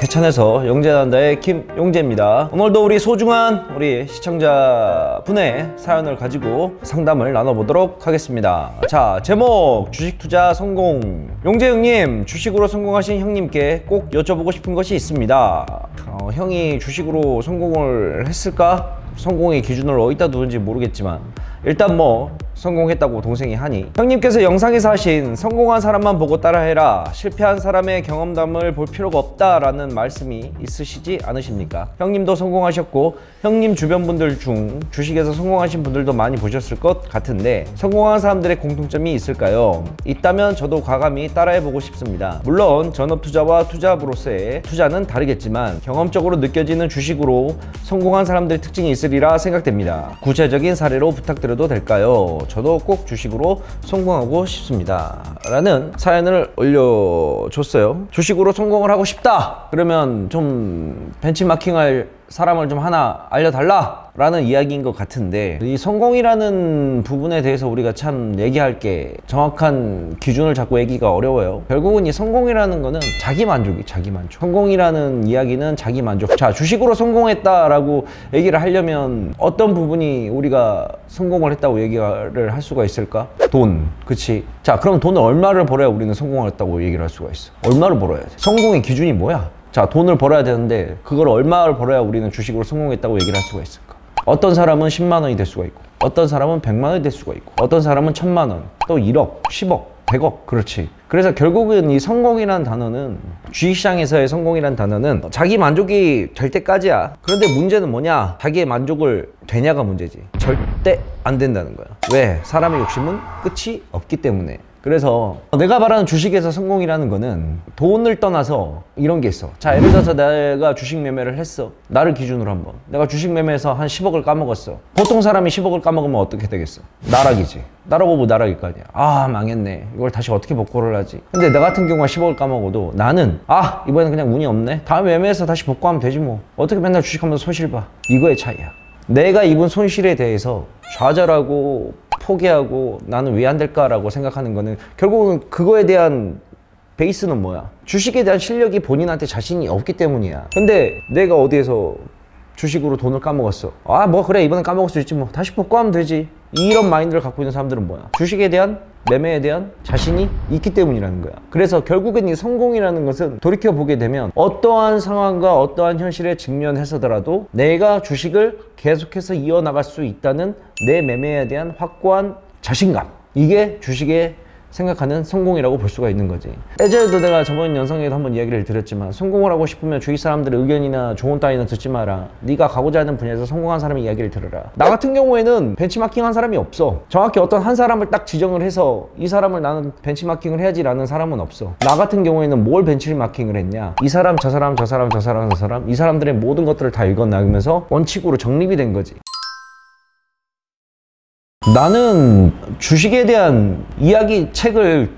개천에서 영재난다의 김용재입니다. 오늘도 우리 소중한 우리 시청자분의 사연을 가지고 상담을 나눠보도록 하겠습니다. 자, 제목 주식 투자 성공. 용재 형님, 주식으로 성공하신 형님께 꼭 여쭤보고 싶은 것이 있습니다. 형이 주식으로 성공을 했을까? 성공의 기준을 어디다 두는지 모르겠지만 일단 뭐 성공했다고 동생이 하니, 형님께서 영상에서 하신 성공한 사람만 보고 따라해라, 실패한 사람의 경험담을 볼 필요가 없다라는 말씀이 있으시지 않으십니까? 형님도 성공하셨고 형님 주변 분들 중 주식에서 성공하신 분들도 많이 보셨을 것 같은데 성공한 사람들의 공통점이 있을까요? 있다면 저도 과감히 따라해보고 싶습니다. 물론 전업투자와 투자부로서의 투자는 다르겠지만 경험적으로 느껴지는 주식으로 성공한 사람들의 특징이 있으리라 생각됩니다. 구체적인 사례로 부탁드려도 될까요? 저도 꼭 주식으로 성공하고 싶습니다 라는 사연을 올려줬어요. 주식으로 성공을 하고 싶다 그러면 좀 벤치마킹할 사람을 좀 하나 알려달라 라는 이야기인 것 같은데, 이 성공이라는 부분에 대해서 우리가 참 얘기할 게 정확한 기준을 잡고 얘기가 어려워요. 결국은 이 성공이라는 거는 자기만족이 자기만족. 성공이라는 이야기는 자기만족. 자, 주식으로 성공했다라고 얘기를 하려면 어떤 부분이 우리가 성공을 했다고 얘기를 할 수가 있을까? 돈, 그치? 자, 그럼 돈을 얼마를 벌어야 우리는 성공을 했다고 얘기를 할 수가 있어? 얼마를 벌어야 돼? 성공의 기준이 뭐야? 자, 돈을 벌어야 되는데 그걸 얼마를 벌어야 우리는 주식으로 성공했다고 얘기를 할 수가 있을까? 어떤 사람은 10만 원이 될 수가 있고, 어떤 사람은 100만 원이 될 수가 있고, 어떤 사람은 1000만 원, 또 1억, 10억, 100억, 그렇지. 그래서 결국은 이 성공이라는 단어는, 주식시장에서의 성공이라는 단어는 자기 만족이 될 때까지야. 그런데 문제는 뭐냐? 자기의 만족을 되냐가 문제지. 절대 안 된다는 거야. 왜? 사람의 욕심은 끝이 없기 때문에. 그래서 내가 말하는 주식에서 성공이라는 거는 돈을 떠나서 이런 게 있어. 자, 예를 들어서 내가 주식 매매를 했어. 나를 기준으로 한번. 내가 주식 매매에서 한 10억을 까먹었어. 보통 사람이 10억을 까먹으면 어떻게 되겠어? 나락이지. 나라고 뭐 나락일 거 아니야. 아, 망했네. 이걸 다시 어떻게 복구를 하지? 근데 나 같은 경우가 10억을 까먹어도 나는 이번에는 그냥 운이 없네. 다음 매매에서 다시 복구하면 되지 뭐. 어떻게 맨날 주식하면서 손실 봐. 이거의 차이야. 내가 입은 손실에 대해서 좌절하고 포기하고 나는 왜 안 될까라고 생각하는 거는 결국은 그거에 대한 베이스는 뭐야? 주식에 대한 실력이 본인한테 자신이 없기 때문이야. 근데 내가 어디에서 주식으로 돈을 까먹었어. 뭐 그래, 이번엔 까먹을 수 있지 뭐. 다시 복구하면 되지. 이런 마인드를 갖고 있는 사람들은 뭐야? 주식에 대한, 매매에 대한 자신이 있기 때문이라는 거야. 그래서 결국엔 이 성공이라는 것은 돌이켜보게 되면 어떠한 상황과 어떠한 현실에 직면해서더라도 내가 주식을 계속해서 이어나갈 수 있다는 내 매매에 대한 확고한 자신감, 이게 주식의 생각하는 성공이라고 볼 수가 있는 거지. 예전에도 내가 저번 영상에도 한번 이야기를 드렸지만, 성공을 하고 싶으면 주위 사람들의 의견이나 조언 따위는 듣지 마라. 네가 가고자 하는 분야에서 성공한 사람의 이야기를 들어라. 나 같은 경우에는 벤치마킹 한 사람이 없어. 정확히 어떤 한 사람을 딱 지정을 해서 이 사람을 나는 벤치마킹을 해야지 라는 사람은 없어. 나 같은 경우에는 뭘 벤치마킹을 했냐, 이 사람, 저 사람, 저 사람, 저 사람, 저 사람, 이 사람들의 모든 것들을 다 읽어나가면서 원칙으로 정립이 된 거지. 나는 주식에 대한 이야기 책을,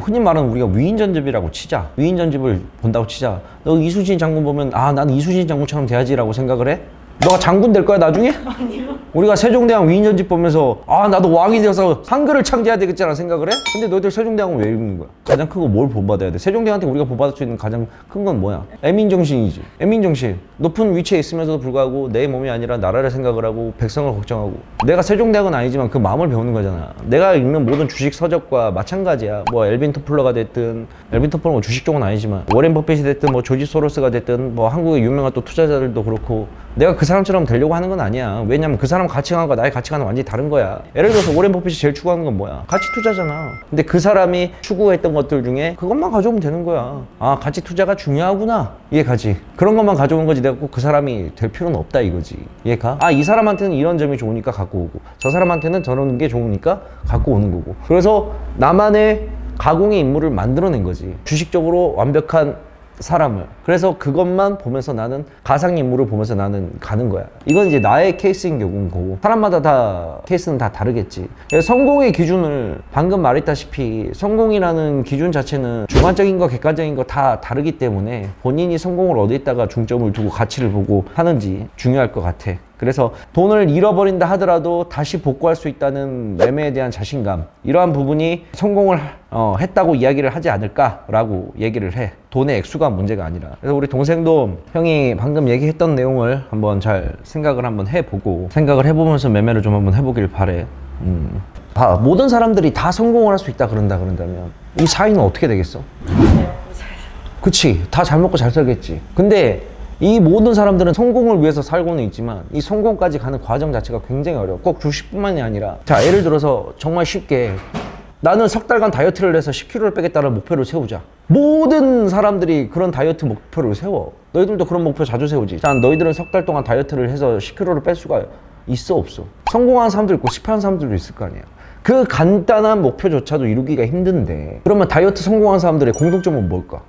흔히 말하는 우리가 위인전집이라고 치자. 위인전집을 본다고 치자. 너 이순신 장군 보면 나는 이순신 장군처럼 돼야지라고 생각을 해? 너가 장군 될 거야 나중에? 아니요. 우리가 세종대왕 위인전집 보면서 나도 왕이 되어서 한글을 창제해야 되겠지라는 생각을 해? 근데 너희들 세종대왕은 왜 읽는 거야? 가장 큰 거 뭘 본받아야 돼? 세종대왕한테 우리가 본받을 수 있는 가장 큰 건 뭐야? 애민정신이지. 애민정신. 높은 위치에 있으면서도 불구하고 내 몸이 아니라 나라를 생각을 하고 백성을 걱정하고. 내가 세종대왕은 아니지만 그 마음을 배우는 거잖아. 내가 읽는 모든 주식 서적과 마찬가지야. 뭐 엘빈 토플러가 됐든, 엘빈 토플러는 뭐 주식 쪽은 아니지만 워렌 버핏이 됐든, 뭐 조지 소로스가 됐든, 뭐 한국의 유명한 또 투자자들도 그렇고, 내가 그 사람처럼 되려고 하는 건 아니야. 왜냐면 그 사람 가치관과 나의 가치관은 완전히 다른 거야. 예를 들어서 워렌 버핏이 제일 추구하는 건 뭐야? 가치 투자잖아. 근데 그 사람이 추구했던 것들 중에 그것만 가져오면 되는 거야. 가치 투자가 중요하구나. 이해가지? 그런 것만 가져오는 거지. 내가 꼭 그 사람이 될 필요는 없다 이거지. 이해가? 이 사람한테는 이런 점이 좋으니까 갖고 오고, 저 사람한테는 저런 게 좋으니까 갖고 오는 거고. 그래서 나만의 가공의 인물을 만들어낸 거지. 주식적으로 완벽한 사람을. 그래서 그것만 보면서 나는, 가상인물을 보면서 나는 가는 거야. 이건 이제 나의 케이스인 경우인 거고, 사람마다 다 케이스는 다 다르겠지. 성공의 기준을 방금 말했다시피 성공이라는 기준 자체는 주관적인 거 객관적인 거 다 다르기 때문에 본인이 성공을 어디에다가 중점을 두고 가치를 보고 하는지 중요할 것 같아. 그래서 돈을 잃어버린다 하더라도 다시 복구할 수 있다는 매매에 대한 자신감, 이러한 부분이 성공을 했다고 이야기를 하지 않을까라고 얘기를 해. 돈의 액수가 문제가 아니라. 그래서 우리 동생도 형이 방금 얘기했던 내용을 한번 잘 생각을 한번 해보고, 생각을 해보면서 매매를 좀 한번 해보길 바래. 모든 사람들이 다 성공을 할 수 있다 그런다면 이 사이는 어떻게 되겠어? 그치, 다 잘 먹고 잘 살겠지. 근데 이 모든 사람들은 성공을 위해서 살고는 있지만 이 성공까지 가는 과정 자체가 굉장히 어려워. 꼭 주식뿐만이 아니라, 자, 예를 들어서 정말 쉽게 나는 석 달간 다이어트를 해서 10kg를 빼겠다는 목표를 세우자. 모든 사람들이 그런 다이어트 목표를 세워. 너희들도 그런 목표 자주 세우지. 자, 너희들은 석 달 동안 다이어트를 해서 10kg를 뺄 수가 있어, 없어? 성공한 사람도 있고 실패한 사람들도 있을 거 아니야. 그 간단한 목표조차도 이루기가 힘든데, 그러면 다이어트 성공한 사람들의 공통점은 뭘까?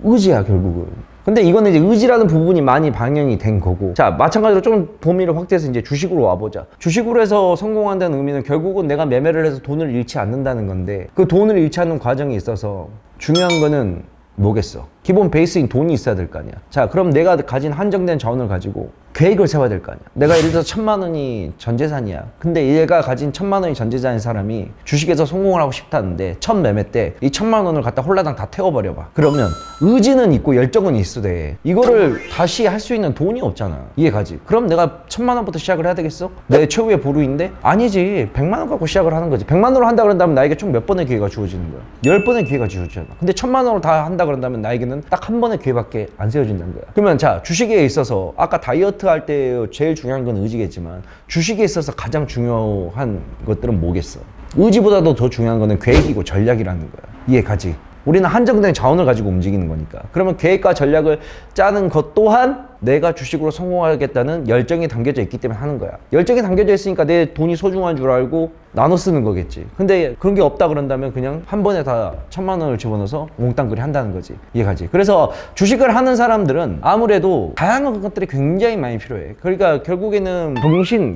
의지야, 결국은. 근데 이거는 이제 의지라는 부분이 많이 반영이 된 거고, 자, 마찬가지로 좀 범위를 확대해서 이제 주식으로 와보자. 주식으로 해서 성공한다는 의미는 결국은 내가 매매를 해서 돈을 잃지 않는다는 건데, 그 돈을 잃지 않는 과정에 있어서 중요한 거는 뭐겠어? 기본 베이스인 돈이 있어야 될 거 아니야. 자, 그럼 내가 가진 한정된 자원을 가지고 계획을 세워야 될 거 아니야. 내가 예를 들어서 1000만 원이 전 재산이야. 근데 얘가 가진 1000만 원이 전 재산인 사람이 주식에서 성공을 하고 싶다는데 첫 매매 때 이 1000만 원을 갖다 홀라당 다 태워버려봐. 그러면 의지는 있고 열정은 있으되 이거를 다시 할 수 있는 돈이 없잖아. 이해가지? 그럼 내가 1000만 원부터 시작을 해야 되겠어? 내 최후의 보루인데? 아니지. 100만 원 갖고 시작을 하는 거지. 100만 원으로 한다 그런다면 나에게 총 몇 번의 기회가 주어지는 거야? 10번의 기회가 주어지잖아. 근데 1000만 원으로 다 한다 그런다면 나에게는 딱 한 번의 기회밖에 안 세워진다는 거야. 그러면 자, 주식에 있어서 아까 다이어트 할 때 제일 중요한 건 의지겠지만 주식에 있어서 가장 중요한 것들은 뭐겠어? 의지보다도 더 중요한 거는 계획이고 전략이라는 거야. 이해가지? 우리는 한정된 자원을 가지고 움직이는 거니까. 그러면 계획과 전략을 짜는 것 또한 내가 주식으로 성공하겠다는 열정이 담겨져 있기 때문에 하는 거야. 열정이 담겨져 있으니까 내 돈이 소중한 줄 알고 나눠 쓰는 거겠지. 근데 그런 게 없다 그런다면 그냥 한 번에 다 1000만 원을 집어넣어서 몽땅그리 한다는 거지. 이해가지? 그래서 주식을 하는 사람들은 아무래도 다양한 것들이 굉장히 많이 필요해. 그러니까 결국에는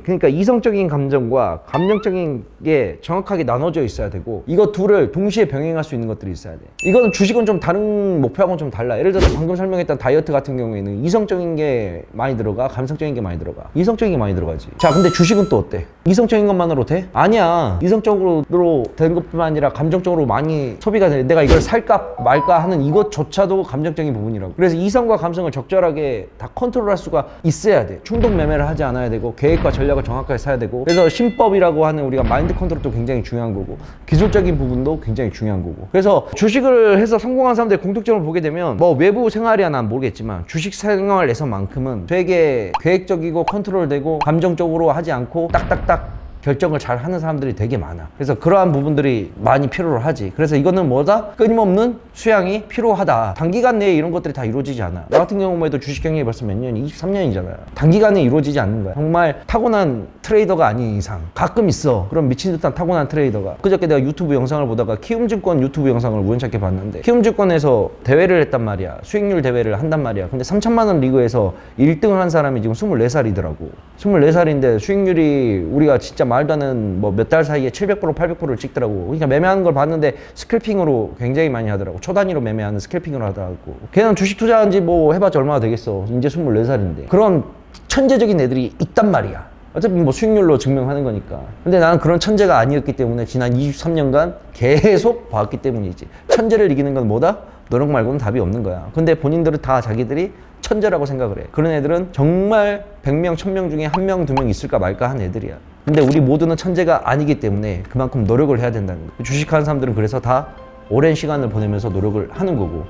그러니까 이성적인 감정과 감정적인 게 정확하게 나눠져 있어야 되고, 이거 둘을 동시에 병행할 수 있는 것들이 있어야 돼. 이거는 주식은 좀 다른 목표하고는 좀 달라. 예를 들어서 방금 설명했던 다이어트 같은 경우에는 이성적인 게 많이 들어가, 감성적인 게 많이 들어가. 이성적인 게 많이 들어가지. 자, 근데 주식은 또 어때? 이성적인 것만으로 돼? 아니야. 이성적으로 된 것뿐만 아니라 감정적으로 많이 소비가 돼. 내가 이걸 살까 말까 하는 이것조차도 감정적인 부분이라고. 그래서 이성과 감성을 적절하게 다 컨트롤할 수가 있어야 돼. 충동 매매를 하지 않아야 되고, 계획과 전략을 정확하게 사야 되고. 그래서 신법이라고 하는 우리가 마인드 컨트롤도 굉장히 중요한 거고, 기술적인 부분도 굉장히 중요한 거고. 그래서 주식을 해서 성공한 사람들의 공통점을 보게 되면, 뭐 외부 생활이야 난 모르겠지만 주식 생활에서만큼은 되게 계획적이고 컨트롤되고 감정적으로 하지 않고 딱딱딱 결정을 잘 하는 사람들이 되게 많아. 그래서 그러한 부분들이 많이 필요로 하지. 그래서 이거는 뭐다? 끊임없는 수양이 필요하다. 단기간 내에 이런 것들이 다 이루어지지 않아. 나 같은 경우만 해도 주식 경력이 벌써 몇 년이? 23년이잖아요. 단기간에 이루어지지 않는 거야. 정말 타고난 트레이더가 아닌 이상. 가끔 있어. 그런 미친 듯한 타고난 트레이더가. 그저께 내가 유튜브 영상을 보다가 키움증권 유튜브 영상을 우연찮게 봤는데, 키움증권에서 대회를 했단 말이야. 수익률 대회를 한단 말이야. 근데 3천만 원 리그에서 1등을 한 사람이 지금 24살이더라고. 24살인데 수익률이 우리가 진짜 말도 안 되는 뭐 몇 달 사이에 700% 800%를 찍더라고. 그러니까 매매하는 걸 봤는데 스캘핑으로 굉장히 많이 하더라고. 초단위로 매매하는 스캘핑으로 하더라고. 걔는 주식 투자한 지 뭐 해봤자 얼마나 되겠어. 이제 24살인데 그런 천재적인 애들이 있단 말이야. 어차피 뭐 수익률로 증명하는 거니까. 근데 나는 그런 천재가 아니었기 때문에 지난 23년간 계속 봐왔기 때문이지. 천재를 이기는 건 뭐다? 노력 말고는 답이 없는 거야. 근데 본인들은 다 자기들이 천재라고 생각을 해. 그런 애들은 정말 100명, 1000명 중에 1명, 2명 있을까 말까 한 애들이야. 근데 우리 모두는 천재가 아니기 때문에 그만큼 노력을 해야 된다는 거야. 주식하는 사람들은 그래서 다 오랜 시간을 보내면서 노력을 하는 거고.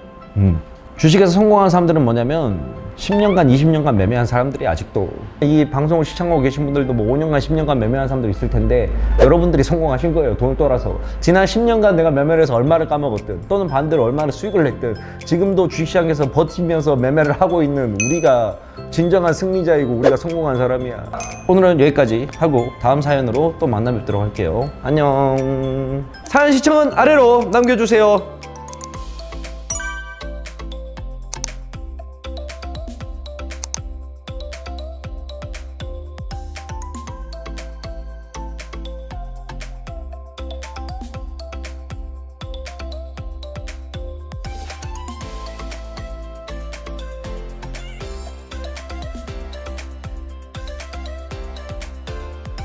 주식에서 성공한 사람들은 뭐냐면 10년간, 20년간 매매한 사람들이 아직도, 이 방송을 시청하고 계신 분들도 뭐 5년간, 10년간 매매한 사람들 있을 텐데 여러분들이 성공하신 거예요. 돈을 떠라서. 지난 10년간 내가 매매를 해서 얼마를 까먹었든 또는 반대로 얼마나 수익을 냈든 지금도 주식시장에서 버티면서 매매를 하고 있는 우리가 진정한 승리자이고 우리가 성공한 사람이야. 오늘은 여기까지 하고 다음 사연으로 또 만나 뵙도록 할게요. 안녕. 사연 시청은 아래로 남겨주세요.